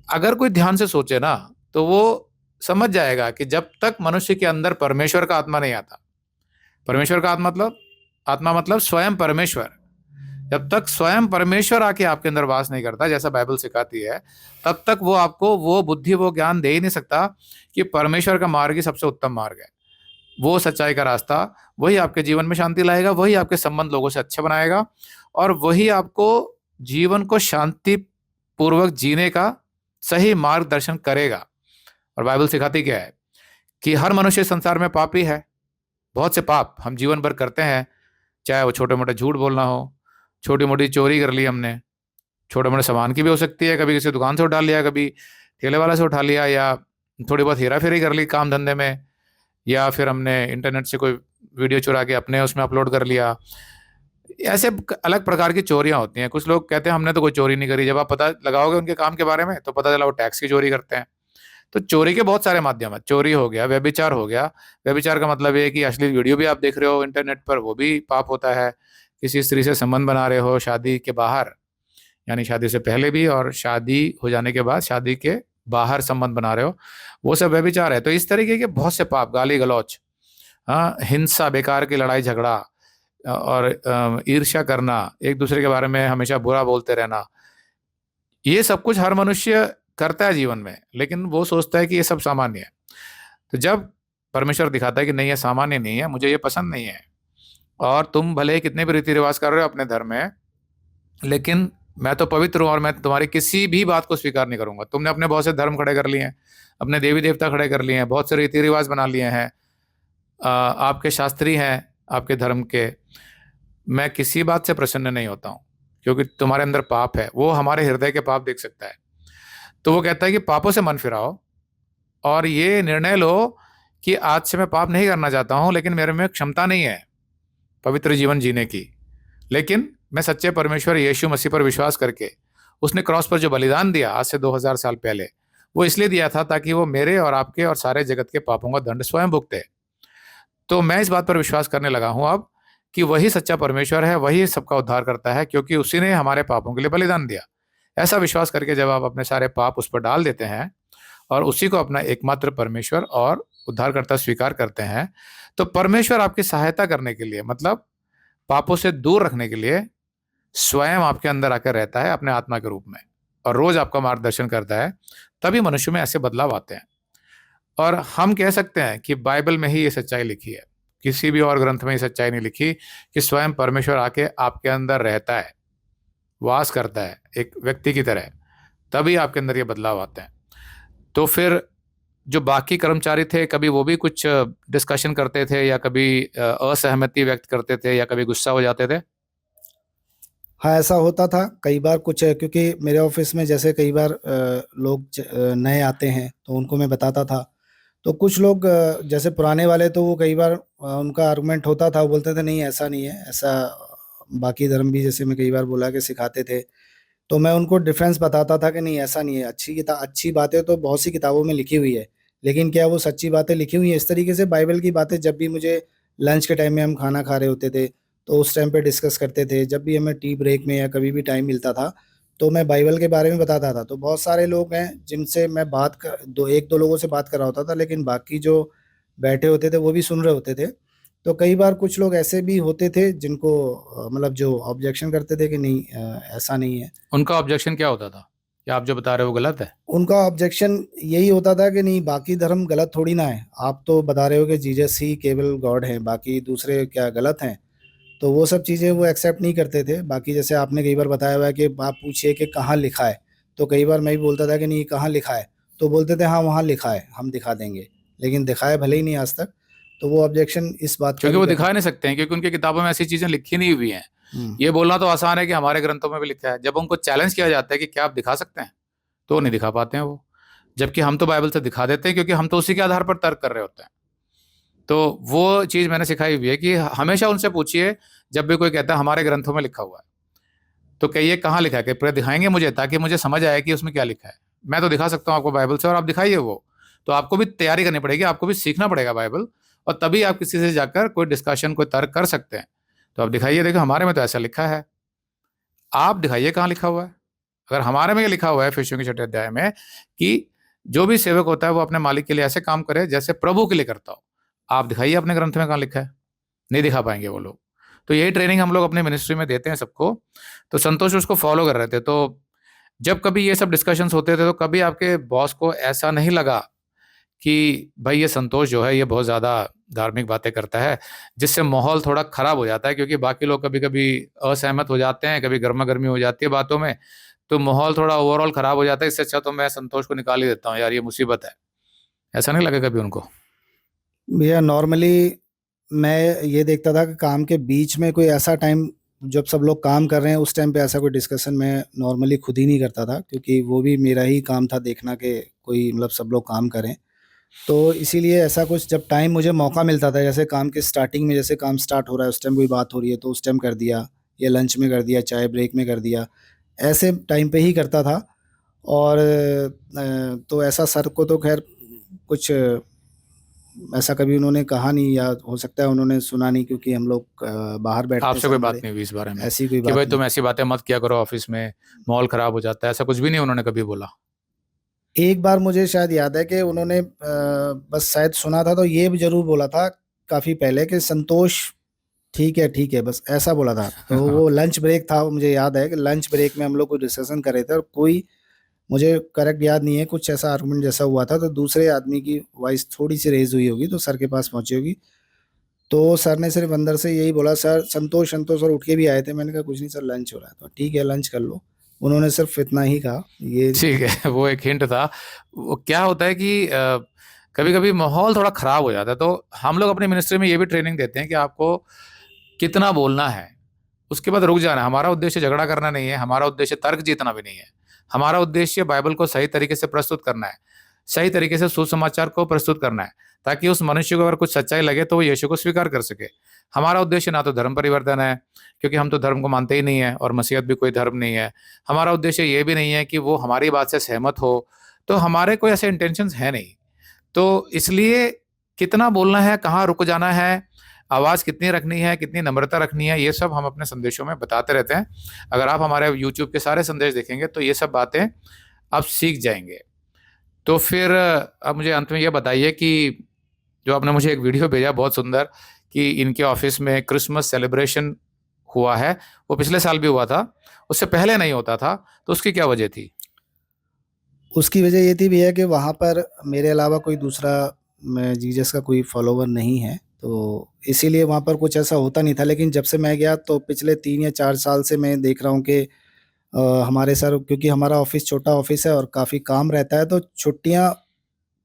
[SPEAKER 1] अगर कोई ध्यान से सोचे ना तो वो समझ जाएगा कि जब तक मनुष्य के अंदर परमेश्वर का आत्मा नहीं आता, परमेश्वर का आत्मा मतलब स्वयं परमेश्वर, जब तक स्वयं परमेश्वर आके आपके अंदर वास नहीं करता, जैसा बाइबल सिखाती है, तब तक वो आपको वो बुद्धि, वो ज्ञान दे ही नहीं सकता कि परमेश्वर का मार्ग ही सबसे उत्तम मार्ग है, वो सच्चाई का रास्ता। वही आपके जीवन में शांति लाएगा, वही आपके संबंध लोगों से अच्छे बनाएगा और वही आपको जीवन को शांति पूर्वक जीने का सही मार्गदर्शन करेगा। और बाइबल सिखाती क्या है कि हर मनुष्य संसार में पापी है। बहुत से पाप हम जीवन भर करते हैं, चाहे वो छोटे मोटे झूठ बोलना हो, छोटी मोटी चोरी कर ली हमने, छोटे मोटे सामान की भी हो सकती है, कभी किसी दुकान से उठा लिया, कभी ठेले वाला से उठा लिया, या थोड़ी बहुत हेरा फेरी कर ली काम धंधे में, या फिर हमने इंटरनेट से कोई वीडियो चुरा के अपने उसमें अपलोड कर लिया। ऐसे अलग प्रकार की चोरियां होती हैं। कुछ लोग कहते हैं हमने तो कोई चोरी नहीं करी, जब आप पता लगाओगे उनके काम के बारे में तो पता चला वो टैक्स की चोरी करते हैं। तो चोरी के बहुत सारे माध्यम है, चोरी हो गया, व्यभिचार हो गया। व्यभिचार का मतलब ये है कि अश्लील वीडियो भी आप देख रहे हो इंटरनेट पर, वो भी पाप होता है। किसी स्त्री से संबंध बना रहे हो शादी के बाहर, यानी शादी से पहले भी और शादी हो जाने के बाद शादी के बाहर संबंध बना रहे हो, वो सब व्यभिचार है। तो इस तरीके के बहुत से पाप, गाली गलौच, हाँ, हिंसा, बेकार की लड़ाई झगड़ा और ईर्ष्या करना, एक दूसरे के बारे में हमेशा बुरा बोलते रहना, ये सब कुछ हर मनुष्य करता है जीवन में, लेकिन वो सोचता है कि ये सब सामान्य है। तो जब परमेश्वर दिखाता है कि नहीं, ये सामान्य नहीं है, मुझे ये पसंद नहीं है, और तुम भले ही कितने भी रीति रिवाज कर रहे हो अपने धर्म में, लेकिन मैं तो पवित्र हूं और मैं तुम्हारी किसी भी बात को स्वीकार नहीं करूंगा। तुमने अपने बहुत से धर्म खड़े कर लिए हैं, अपने देवी देवता खड़े कर लिए हैं, बहुत से रीति रिवाज बना लिए हैं, आपके शास्त्री हैं आपके धर्म के, मैं किसी बात से प्रसन्न नहीं होता हूँ, क्योंकि तुम्हारे अंदर पाप है। वो हमारे हृदय के पाप देख सकता है। तो वो कहता है कि पापों से मन फिराओ और ये निर्णय लो कि आज से मैं पाप नहीं करना चाहता हूं, लेकिन मेरे में क्षमता नहीं है पवित्र जीवन जीने की, लेकिन मैं सच्चे परमेश्वर यीशु मसीह पर विश्वास करके उसने क्रॉस पर जो बलिदान दिया आज से 2000 साल पहले, वो इसलिए दिया था ताकि वो मेरे और आपके और सारे जगत के पापों का दंड स्वयं भुगते। तो मैं इस बात पर विश्वास करने लगा हूं अब कि वही सच्चा परमेश्वर है, वही सबका उद्धार करता है, क्योंकि उसी ने हमारे पापों के लिए बलिदान दिया। ऐसा विश्वास करके जब आप अपने सारे पाप उस पर डाल देते हैं और उसी को अपना एकमात्र परमेश्वर और उद्धारकर्ता स्वीकार करते हैं, तो परमेश्वर आपकी सहायता करने के लिए, मतलब पापों से दूर रखने के लिए स्वयं आपके अंदर आकर रहता है अपने आत्मा के रूप में, और रोज आपका मार्गदर्शन करता है। तभी मनुष्य में ऐसे बदलाव आते हैं। और हम कह सकते हैं कि बाइबल में ही ये सच्चाई लिखी है, किसी भी और ग्रंथ में ये सच्चाई नहीं लिखी कि स्वयं परमेश्वर आके आपके अंदर रहता है, वास करता है एक व्यक्ति की तरह, तभी आपके अंदर ये बदलाव आते हैं। तो फिर जो बाकी कर्मचारी थे, कभी वो भी कुछ डिस्कशन करते थे, या कभी असहमति व्यक्त करते थे, या कभी गुस्सा हो जाते थे?
[SPEAKER 2] हाँ, ऐसा होता था कई बार कुछ, क्योंकि मेरे ऑफिस में जैसे कई बार लोग नए आते हैं तो उनको मैं बताता था। तो कुछ लोग जैसे पुराने वाले, तो वो कई बार उनका आर्गुमेंट होता था, वो बोलते थे नहीं ऐसा नहीं है, ऐसा बाकी धर्म भी जैसे मैं कई बार बोला कि सिखाते थे। तो मैं उनको डिफरेंस बताता था कि नहीं ऐसा नहीं है, अच्छी बातें तो बहुत सी किताबों में लिखी हुई है, लेकिन क्या वो सच्ची बातें लिखी हुई हैं? इस तरीके से बाइबल की बातें जब भी मुझे लंच के टाइम में हम खाना खा रहे होते थे, तो उस टाइम पे डिस्कस करते थे। जब भी हमें टी ब्रेक में या कभी भी टाइम मिलता था, तो मैं बाइबल के बारे में बताता था। तो बहुत सारे लोग हैं जिनसे मैं बात कर दो 1-2 लोगों से बात कर रहा होता था, लेकिन बाकी जो बैठे होते थे वो भी सुन रहे होते थे। तो कई बार कुछ लोग ऐसे भी होते थे जिनको मतलब जो ऑब्जेक्शन करते थे कि नहीं ऐसा नहीं है।
[SPEAKER 1] उनका ऑब्जेक्शन क्या होता था कि आप जो बता रहे हो वो गलत है?
[SPEAKER 2] उनका ऑब्जेक्शन यही होता था कि नहीं बाकी धर्म गलत थोड़ी ना है, आप तो बता रहे हो कि जीसस ही केवल गॉड है, बाकी दूसरे क्या गलत हैं? तो वो सब चीज़ें वो एक्सेप्ट नहीं करते थे। बाकी जैसे आपने कई बार बताया हुआ है कि आप पूछिए कि कहाँ लिखा है, तो कई बार मैं भी बोलता था कि नहीं कहाँ लिखा है, तो बोलते थे हाँ वहाँ लिखा है, हम दिखा देंगे, लेकिन दिखाया भले ही नहीं आज तक। तो वो ऑब्जेक्शन इस बात का
[SPEAKER 1] क्योंकि
[SPEAKER 2] भी
[SPEAKER 1] वो
[SPEAKER 2] करते।
[SPEAKER 1] दिखा नहीं सकते हैं, क्योंकि उनकी किताबों में ऐसी चीजें लिखी नहीं हुई हैं।
[SPEAKER 2] हम्म।
[SPEAKER 1] ये बोलना तो आसान है कि हमारे ग्रंथों में भी लिखा है। जब उनको चैलेंज किया जाता है कि क्या आप दिखा सकते हैं, तो वो नहीं दिखा पाते हैं वो। जबकि हम तो बाइबल से दिखा देते हैं, क्योंकि हम तो उसी के आधार पर तर्क कर रहे होते हैं। तो वो चीज मैंने सिखाई हुई है कि हमेशा उनसे पूछिए, जब भी कोई कहता है हमारे ग्रंथों में लिखा हुआ है, तो कहिए कहाँ लिखा है, कि पूरा दिखाएंगे मुझे, ताकि मुझे समझ आए कि उसमें क्या लिखा है। मैं तो दिखा सकता हूँ आपको बाइबल से, और आप दिखाइए वो। तो आपको भी तैयारी करनी पड़ेगी, आपको भी सीखना पड़ेगा बाइबल, और तभी आप किसी से जाकर कोई डिस्कशन, कोई तर्क कर सकते हैं। तो आप दिखाइए, देखो हमारे में तो ऐसा लिखा है, आप दिखाइए कहाँ लिखा हुआ है। अगर हमारे में ये लिखा हुआ है फिलिप्पियों के 6 अध्याय में कि जो भी सेवक होता है वो अपने मालिक के लिए ऐसे काम करे जैसे प्रभु के लिए करता हो, आप दिखाइए अपने ग्रंथ में कहाँ लिखा है। नहीं दिखा पाएंगे वो लोग। तो यही ट्रेनिंग हम लोग अपने मिनिस्ट्री में देते हैं सबको। तो संतोष उसको फॉलो कर रहे थे। तो जब कभी ये सब डिस्कशंस होते थे, तो कभी आपके बॉस को ऐसा नहीं लगा कि भाई ये संतोष जो है ये बहुत ज़्यादा धार्मिक बातें करता है, जिससे माहौल थोड़ा खराब हो जाता है, क्योंकि बाकी लोग कभी कभी असहमत हो जाते हैं, कभी गर्मा गर्मी हो जाती है बातों में, तो माहौल थोड़ा ओवरऑल खराब हो जाता है। इससे अच्छा तो मैं संतोष को निकाल ही देता हूँ, यार ये मुसीबत है। ऐसा नहीं लगा कभी उनको?
[SPEAKER 2] भैया नॉर्मली मैं ये देखता था कि काम के बीच में कोई ऐसा टाइम, जब सब लोग काम कर रहे हैं उस टाइम पे ऐसा कोई डिस्कशन मैं नॉर्मली खुद ही नहीं करता था, क्योंकि वो भी मेरा ही काम था देखना कि कोई मतलब सब लोग काम करें। तो इसीलिए ऐसा कुछ जब टाइम मुझे मौका मिलता था, जैसे काम के स्टार्टिंग में, जैसे काम स्टार्ट हो रहा है उस टाइम कोई बात हो रही है तो उस टाइम कर दिया, या लंच में कर दिया, चाय ब्रेक में कर दिया, ऐसे टाइम पे ही करता था। और तो ऐसा सर को तो खैर कुछ ऐसा कभी उन्होंने कहा नहीं, या हो सकता है उन्होंने सुना नहीं, क्योंकि हम लोग बाहर बैठते हैं
[SPEAKER 1] आपसे
[SPEAKER 2] सर
[SPEAKER 1] कोई बात
[SPEAKER 2] मेरे,
[SPEAKER 1] नहीं हुई इस बारे में
[SPEAKER 2] ऐसी कोई
[SPEAKER 1] कि
[SPEAKER 2] बात
[SPEAKER 1] भाई
[SPEAKER 2] नहीं।
[SPEAKER 1] तुम ऐसी बातें मत किया करो ऑफिस में, माहौल खराब हो जाता है? ऐसा कुछ भी नहीं उन्होंने कभी बोला?
[SPEAKER 2] एक बार मुझे शायद याद है कि उन्होंने बस शायद सुना था तो ये भी ज़रूर बोला था काफ़ी पहले कि संतोष ठीक है, बस ऐसा बोला था। तो वो लंच ब्रेक था, वो मुझे याद है कि लंच ब्रेक में हम लोग कोई डिस्कशन कर रहे थे, और कोई मुझे करेक्ट याद नहीं है, कुछ ऐसा आर्गुमेंट जैसा हुआ था, तो दूसरे आदमी की वॉइस थोड़ी-सी रेज़ हुई होगी, तो सर के पास पहुँची होगी। तो सर ने सिर्फ़ अंदर से यही बोला, "सर संतोष, संतोष" और उठ के भी आए थे। मैंने कहा, "कुछ नहीं सर, लंच हो रहा है।" तो "ठीक है, लंच कर लो।" उन्होंने सिर्फ़ इतना ही कहा। ये
[SPEAKER 1] ठीक है, वो एक हिंट था। वो क्या होता है कि कभी कभी माहौल थोड़ा खराब हो जाता है, तो हम लोग अपनी मिनिस्ट्री में ये भी ट्रेनिंग देते हैं कि आपको कितना बोलना है, उसके बाद रुक जाना है। हमारा उद्देश्य झगड़ा करना नहीं है, हमारा उद्देश्य तर्क जीतना भी नहीं है। हमारा उद्देश्य बाइबल को सही तरीके से प्रस्तुत करना है, सही तरीके से सुसमाचार को प्रस्तुत करना है, ताकि उस मनुष्य को अगर कुछ सच्चाई लगे तो वो यीशु को स्वीकार कर सके। हमारा उद्देश्य ना तो धर्म परिवर्तन है, क्योंकि हम तो धर्म को मानते ही नहीं है, और मसीहत भी कोई धर्म नहीं है। हमारा उद्देश्य ये भी नहीं है कि वो हमारी बात से सहमत हो, तो हमारे कोई ऐसे इंटेंशंस है नहीं। तो इसलिए कितना बोलना है, कहाँ रुक जाना है, आवाज़ कितनी रखनी है, कितनी नम्रता रखनी है, ये सब हम अपने संदेशों में बताते रहते हैं। अगर आप हमारे यूट्यूब के सारे संदेश देखेंगे तो ये सब बातें आप सीख जाएंगे। तो फिर अब मुझे अंत में ये बताइए कि जो आपने मुझे एक वीडियो भेजा बहुत सुंदर कि इनके ऑफिस में क्रिसमस सेलिब्रेशन हुआ है, वो पिछले साल भी हुआ था, उससे पहले नहीं होता था, तो उसकी क्या वजह थी?
[SPEAKER 2] उसकी वजह ये थी भैया कि वहाँ पर मेरे अलावा कोई दूसरा जीसस का कोई फॉलोवर नहीं है, तो इसीलिए वहाँ पर कुछ ऐसा होता नहीं था। लेकिन जब से मैं गया तो पिछले 3 या 4 साल से मैं देख रहा हूँ कि हमारे सर, क्योंकि हमारा ऑफिस छोटा ऑफिस है और काफ़ी काम रहता है, तो छुट्टियाँ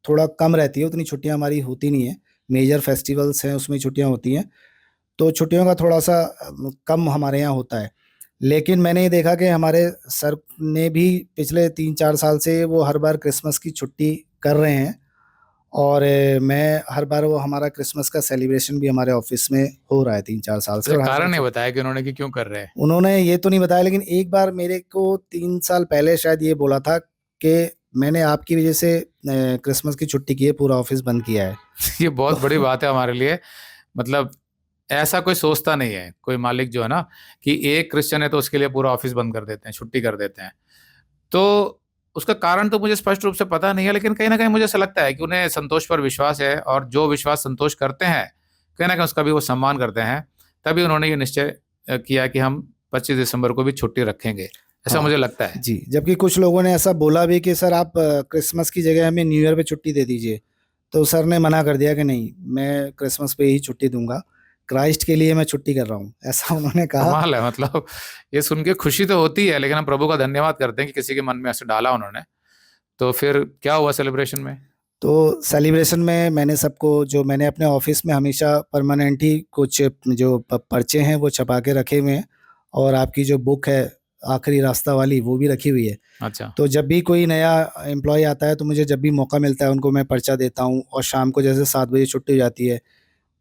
[SPEAKER 2] थोड़ा कम रहती है, उतनी छुट्टियाँ हमारी होती नहीं है। मेजर फेस्टिवल्स हैं उसमें छुट्टियाँ होती हैं, तो छुट्टियों का थोड़ा-सा कम हमारे यहाँ होता है। लेकिन मैंने ये देखा कि हमारे सर ने भी पिछले 3-4 साल से वो हर बार क्रिसमस की छुट्टी कर रहे हैं, और मैं हर बार वो हमारा क्रिसमस का सेलिब्रेशन भी हमारे ऑफ़िस में हो रहा है 3-4 साल से।
[SPEAKER 1] अच्छा,
[SPEAKER 2] और हर
[SPEAKER 1] कारण
[SPEAKER 2] बार
[SPEAKER 1] नहीं बताया कि उन्होंने कि क्यों कर रहे हैं?
[SPEAKER 2] उन्होंने ये तो नहीं बताया, लेकिन एक बार मेरे को 3 साल पहले शायद ये बोला था कि मैंने आपकी वज़ह से क्रिसमस की छुट्टी की है, पूरा ऑफ़िस बंद किया है।
[SPEAKER 1] ये बहुत बड़ी
[SPEAKER 2] तो
[SPEAKER 1] बात है हमारे लिए। मतलब ऐसा कोई सोचता नहीं है, कोई मालिक जो है ना, कि एक क्रिश्चियन है तो उसके लिए पूरा ऑफिस बंद कर देते हैं, छुट्टी कर देते हैं। तो उसका कारण तो मुझे स्पष्ट रूप से पता नहीं है, लेकिन कहीं न कहीं मुझे ऐसा लगता है कि उन्हें संतोष पर विश्वास है, और जो विश्वास संतोष करते हैं, कहीं न कहीं उसका भी वो सम्मान करते हैं। तभी उन्होंने ये निश्चय किया कि हम 25 दिसंबर को भी छुट्टी रखेंगे, ऐसा
[SPEAKER 2] हाँ,
[SPEAKER 1] मुझे लगता है।
[SPEAKER 2] जी, जबकि कुछ लोगों ने ऐसा बोला भी कि सर आप क्रिसमस की जगह हमें न्यू ईयर पे छुट्टी दे दीजिए। तो सर ने मना कर दिया कि नहीं, मैं क्रिसमस पे ही छुट्टी दूँगा, क्राइस्ट के लिए मैं छुट्टी कर रहा हूँ, ऐसा उन्होंने कहा।
[SPEAKER 1] कमाल है, मतलब ये सुन के खुशी तो होती है, लेकिन हम प्रभु का धन्यवाद करते हैं कि किसी के मन में ऐसे डाला उन्होंने। तो फिर क्या हुआ सेलिब्रेशन में?
[SPEAKER 2] तो सेलिब्रेशन में मैंने सबको, जो मैंने अपने ऑफ़िस में हमेशा परमानेंट ही कुछ जो पर्चे हैं वो छपा के रखे हुए हैं, और आपकी जो बुक है आखिरी रास्ता वाली, वो भी रखी हुई है।
[SPEAKER 1] अच्छा।
[SPEAKER 2] तो जब भी कोई नया एम्प्लॉयी आता है तो मुझे जब भी मौका मिलता है उनको मैं पर्चा देता हूँ, और शाम को जैसे 7 बजे छुट्टी हो जाती है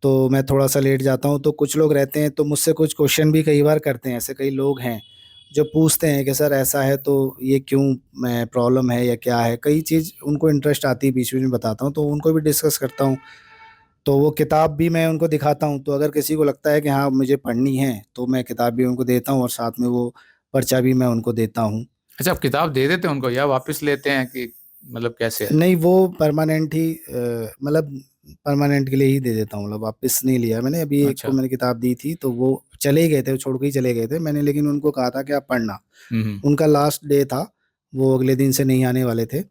[SPEAKER 2] तो मैं थोड़ा-सा लेट जाता हूँ, तो कुछ लोग रहते हैं तो मुझसे कुछ क्वेश्चन भी कई बार करते हैं। ऐसे कई लोग हैं जो पूछते हैं कि सर ऐसा है तो ये क्यों प्रॉब्लम है या क्या है? कई चीज़ उनको इंटरेस्ट आती है, बीच-बीच में बताता हूँ, तो उनको भी डिस्कस करता हूँ। तो वो किताब भी मैं उनको दिखाता हूँ, तो अगर किसी को लगता है कि हाँ, मुझे पढ़नी है, तो मैं किताब भी उनको देता हूँ और साथ में वो पर्चा भी मैं उनको देता हूँ।
[SPEAKER 1] अच्छा, आप किताब दे देते हैं उनको या वापस लेते हैं, कि मतलब कैसे है?
[SPEAKER 2] नहीं, वो परमानेंट ही मतलब परमानेंट के लिए ही दे देता हूँ, मतलब वापस नहीं लिया मैंने। अभी एक को
[SPEAKER 1] अच्छा।
[SPEAKER 2] मैंने किताब दी थी, तो वो चले ही गए थे, वो छोड़ के ही चले गए थे। मैंने लेकिन उनको कहा था कि आप पढ़ना।
[SPEAKER 1] हुँ, हुँ।
[SPEAKER 2] उनका लास्ट डे था, वो अगले दिन से नहीं आने वाले थे।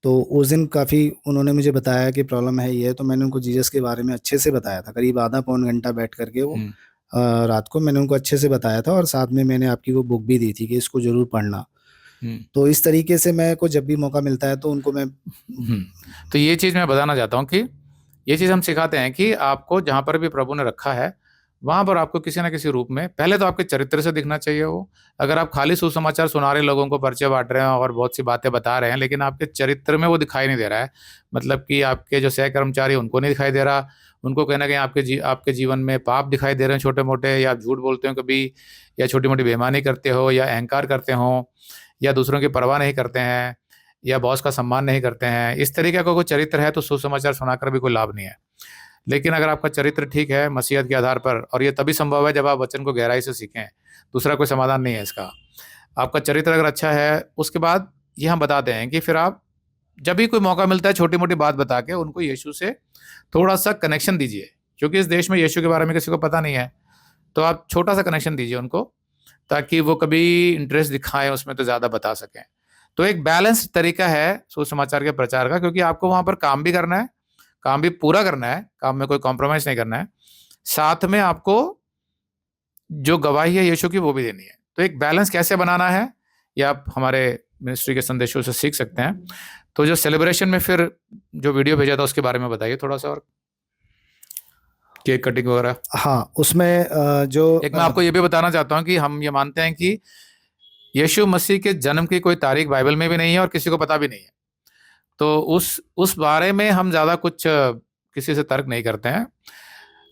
[SPEAKER 2] तो उस दिन काफ़ी उन्होंने मुझे बताया कि प्रॉब्लम है ये है, तो मैंने उनको जीसस के बारे में अच्छे से बताया था। करीब आधा पौन घंटा बैठ कर के वो
[SPEAKER 1] हुँ,
[SPEAKER 2] रात को मैंने उनको अच्छे से बताया था, और साथ में मैंने आपकी वो बुक भी दी थी कि इसको ज़रूर पढ़ना।
[SPEAKER 1] हुँ,
[SPEAKER 2] तो इस तरीके से मेरे को जब भी मौका मिलता है तो उनको मैं
[SPEAKER 1] हुँ। तो ये चीज़ मैं बताना चाहता हूँ कि ये चीज़ हम सिखाते हैं कि आपको जहाँ पर भी प्रभु ने रखा है, वहाँ पर आपको किसी न किसी रूप में पहले तो आपके चरित्र से दिखना चाहिए वो। अगर आप खाली सुसमाचार सुना रहे हैं, लोगों को पर्चे बाँट रहे हैं और बहुत सी बातें बता रहे हैं, लेकिन आपके चरित्र में वो दिखाई नहीं दे रहा है। मतलब कि आपके जो सहकर्मचारी हैं, उनको नहीं दिखाई दे रहा। उनको कहीं न कहीं आपके जीवन में पाप दिखाई दे रहे हैं छोटे-मोटे, या आप झूठ बोलते हो कभी, या छोटी-मोटी बेईमानी करते हो, या अहंकार करते हो, या दूसरों की परवाह नहीं करते हैं, या बॉस का सम्मान नहीं करते हैं। इस तरीके का कोई चरित्र है तो सुसमाचार सुनाकर भी कोई लाभ नहीं है। लेकिन अगर आपका चरित्र ठीक है मसीहत के आधार पर, और ये तभी संभव है जब आप वचन को गहराई से सीखें, दूसरा कोई समाधान नहीं है इसका। आपका चरित्र अगर अच्छा है, उसके बाद ये हम बताते हैं कि फिर आप जब भी कोई मौका मिलता है, छोटी-मोटी बात बता के उनको यीशु से थोड़ा-सा कनेक्शन दीजिए। क्योंकि इस देश में यीशु के बारे में किसी को पता नहीं है, तो आप छोटा-सा कनेक्शन दीजिए उनको, ताकि वो कभी इंटरेस्ट दिखाएँ उसमें तो ज़्यादा बता सकें। तो एक बैलेंस तरीका है सुसमाचार के प्रचार का, क्योंकि आपको वहाँ पर काम भी करना है, काम भी पूरा करना है, काम में कोई कॉम्प्रोमाइज़ नहीं करना है। साथ में आपको जो गवाही है यीशु की वो भी देनी है। तो एक बैलेंस कैसे बनाना है, ये आप हमारे मिनिस्ट्री के संदेशों से सीख सकते हैं। तो जो सेलिब्रेशन में फिर जो वीडियो भेजा था उसके बारे में बताइए थोड़ा-सा और, केक कटिंग वगैरह?
[SPEAKER 2] हाँ, उसमें
[SPEAKER 1] एक मैं आपको ये भी बताना चाहता हूँ कि हम ये मानते हैं कि यीशु मसीह के जन्म की कोई तारीख बाइबल में भी नहीं है और किसी को पता भी नहीं है। तो उस बारे में हम ज़्यादा कुछ किसी से तर्क नहीं करते हैं।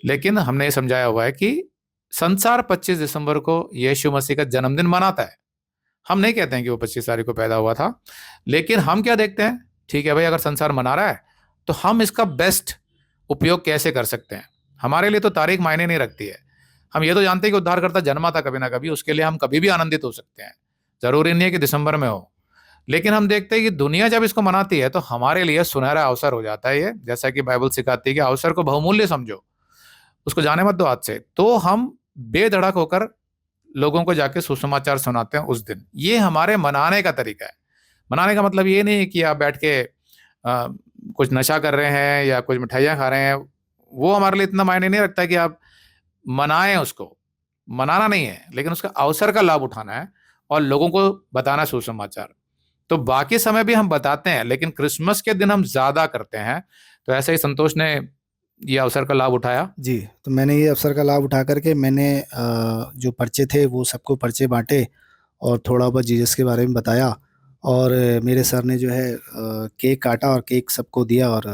[SPEAKER 1] लेकिन हमने ये समझाया हुआ है कि संसार 25 दिसंबर को यीशु मसीह का जन्मदिन मनाता है। हम नहीं कहते हैं कि वो 25 तारीख को पैदा हुआ था। लेकिन हम क्या देखते हैं, ठीक है भाई, अगर संसार मना रहा है, तो हम इसका बेस्ट उपयोग कैसे कर सकते हैं? हमारे लिए तो तारीख मायने नहीं रखती है। हम ये तो जानते हैं कि उद्धारकर्ता जन्मा था कभी ना कभी, उसके लिए हम कभी भी आनंदित हो सकते हैं। ज़रूरी नहीं है कि दिसंबर में हो। लेकिन हम देखते हैं कि दुनिया जब इसको मनाती है तो हमारे लिए सुनहरा अवसर हो जाता है ये, जैसा कि बाइबल सिखाती है कि अवसर को बहुमूल्य समझो, उसको जाने मत दो हाथ से। तो हम बेधड़क होकर लोगों को जाके सुसमाचार सुनाते हैं उस दिन। ये हमारे मनाने का तरीका है। मनाने का मतलब ये नहीं है कि आप बैठ के कुछ नशा कर रहे हैं या कुछ मिठाइयाँ खा रहे हैं, वो हमारे लिए इतना मायने नहीं रखता कि आप मनाएं उसको। मनाना नहीं है, लेकिन उसका अवसर का लाभ उठाना है और लोगों को बताना सुसमाचार। तो बाकी समय भी हम बताते हैं, लेकिन क्रिसमस के दिन हम ज्यादा करते हैं। तो ऐसे ही संतोष ने ये अवसर का लाभ उठाया।
[SPEAKER 2] जी, तो मैंने ये अवसर का लाभ उठा करके मैंने जो पर्चे थे वो सबको पर्चे बांटे और थोड़ा बहुत जीसस के बारे में बताया। और मेरे सर ने जो है केक काटा और केक सबको दिया और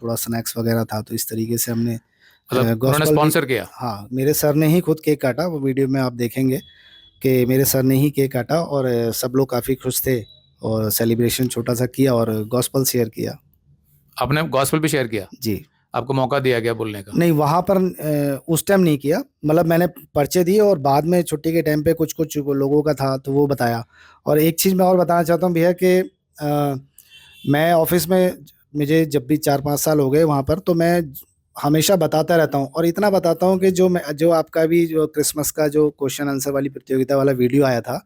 [SPEAKER 2] थोड़ा स्नैक्स वगैरह था, तो इस तरीके से हमने
[SPEAKER 1] मतलब उन्होंने
[SPEAKER 2] गॉस्पल भी।
[SPEAKER 1] स्पॉन्सर किया।
[SPEAKER 2] हाँ, मेरे सर ने ही खुद केक काटा, वो वीडियो में आप देखेंगे कि मेरे सर ने ही केक काटा और सब लोग काफ़ी खुश थे और सेलिब्रेशन छोटा सा किया और गॉस्पल शेयर किया।
[SPEAKER 1] आपने गॉस्पेल भी शेयर किया,
[SPEAKER 2] जी,
[SPEAKER 1] आपको मौका दिया गया बोलने का?
[SPEAKER 2] नहीं वहाँ पर उस टाइम नहीं किया, मतलब मैंने पर्चे दिए और बाद में छुट्टी के टाइम पे कुछ कुछ लोगों का था तो वो बताया। और एक चीज़ मैं और बताना चाहता हूँ भैया कि मैं ऑफिस में, मुझे जब भी 4-5 साल हो गए वहाँ पर, तो मैं हमेशा बताता रहता हूँ और इतना बताता हूँ कि जो आपका भी जो क्रिसमस का जो क्वेश्चन आंसर वाली प्रतियोगिता वाला वीडियो आया था,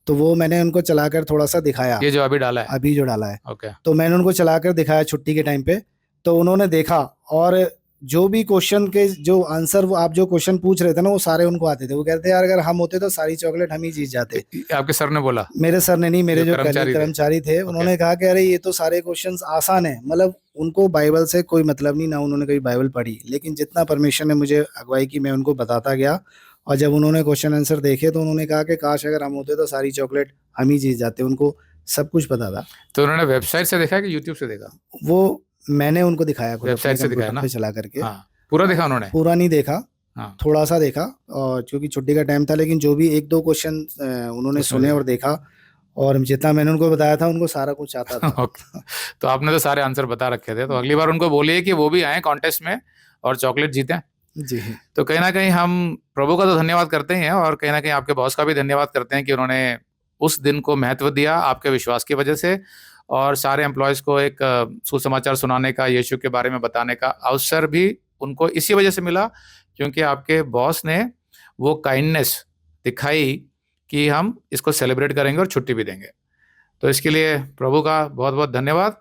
[SPEAKER 2] तो वो मैंने उनको चलाकर थोड़ा सा दिखाया।
[SPEAKER 1] ये जो अभी डाला है?
[SPEAKER 2] अभी जो डाला है,
[SPEAKER 1] ओके।
[SPEAKER 2] तो मैंने उनको चलाकर दिखाया छुट्टी के टाइम पे, तो उन्होंने देखा और जो भी क्वेश्चन के जो आंसर, वो आप जो क्वेश्चन पूछ रहे थे ना, वो सारे उनको आते थे। वो कहते यार अगर हम होते तो सारी चॉकलेट हम ही जीत जाते।
[SPEAKER 1] आपके सर ने बोला?
[SPEAKER 2] मेरे सर ने नहीं, मेरे जो
[SPEAKER 1] कर्मचारी थे?
[SPEAKER 2] कर्मचारी थे, उन्होंने कहा कि अरे ये तो सारे क्वेश्चंस आसान है। मतलब उनको बाइबल से कोई मतलब नहीं, ना उन्होंने कभी बाइबल पढ़ी, लेकिन जितना परमेश्वर ने मुझे अगुवाई की मैं उनको बताता गया। और जब उन्होंने क्वेश्चन आंसर देखे तो उन्होंने कहा कि काश अगर हम होते तो सारी चॉकलेट हम ही जीत जाते। उनको सब कुछ पता था।
[SPEAKER 1] तो उन्होंने वेबसाइट से देखा कि यूट्यूब से देखा?
[SPEAKER 2] वो मैंने उनको दिखाया खुद अपने
[SPEAKER 1] वेबसाइट से दिखाया
[SPEAKER 2] कंप्यूटर
[SPEAKER 1] ना?
[SPEAKER 2] पे चला करके।
[SPEAKER 1] हाँ, पूरा देखा उन्होंने?
[SPEAKER 2] पूरा नहीं देखा,
[SPEAKER 1] हाँ,
[SPEAKER 2] थोड़ा सा देखा, और क्योंकि छुट्टी का टाइम था, लेकिन जो भी 1-2 क्वेश्चन उन्होंने
[SPEAKER 1] उसमें
[SPEAKER 2] सुने
[SPEAKER 1] देखा।
[SPEAKER 2] और देखा, और जितना मैंने उनको बताया था उनको सारा कुछ आता था।
[SPEAKER 1] ओके। तो आपने तो सारे आंसर बता रखे थे, तो अगली बार उनको बोलिए कि वो भी आए कॉन्टेस्ट में और चॉकलेट जीतें।
[SPEAKER 2] जी,
[SPEAKER 1] तो कहीं ना कहीं हम प्रभु का तो धन्यवाद करते ही हैं और कहीं ना कहीं आपके बॉस का भी धन्यवाद करते हैं कि उन्होंने उस दिन को महत्व दिया आपके विश्वास की वजह से, और सारे एम्प्लॉयज़ को एक सुसमाचार सुनाने का, यीशु के बारे में बताने का अवसर भी उनको इसी वजह से मिला, क्योंकि आपके बॉस ने वो काइंडनेस दिखाई कि हम इसको सेलिब्रेट करेंगे और छुट्टी भी देंगे। तो इसके लिए प्रभु का बहुत बहुत धन्यवाद।